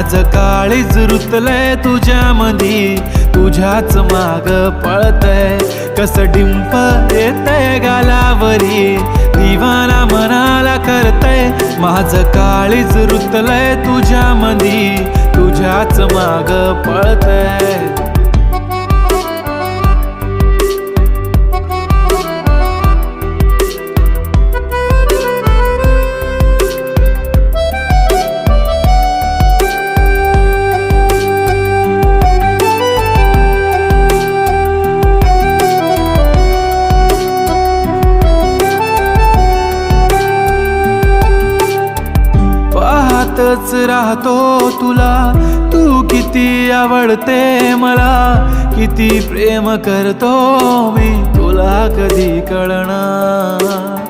माझं काळीज रुतलंय तुझ्यामधी, तुझ्याच माग पळतय, कसं डिंप येतय गालावरी, दिवाना मनाला करतय, माझं काळीज रुतलंय तुझ्यामधी, तुझ्याच माग पळतय. पाहतच राहतो तुला, तू किती आवडते मला, किती प्रेम करतो मी तुला कधी कळणार.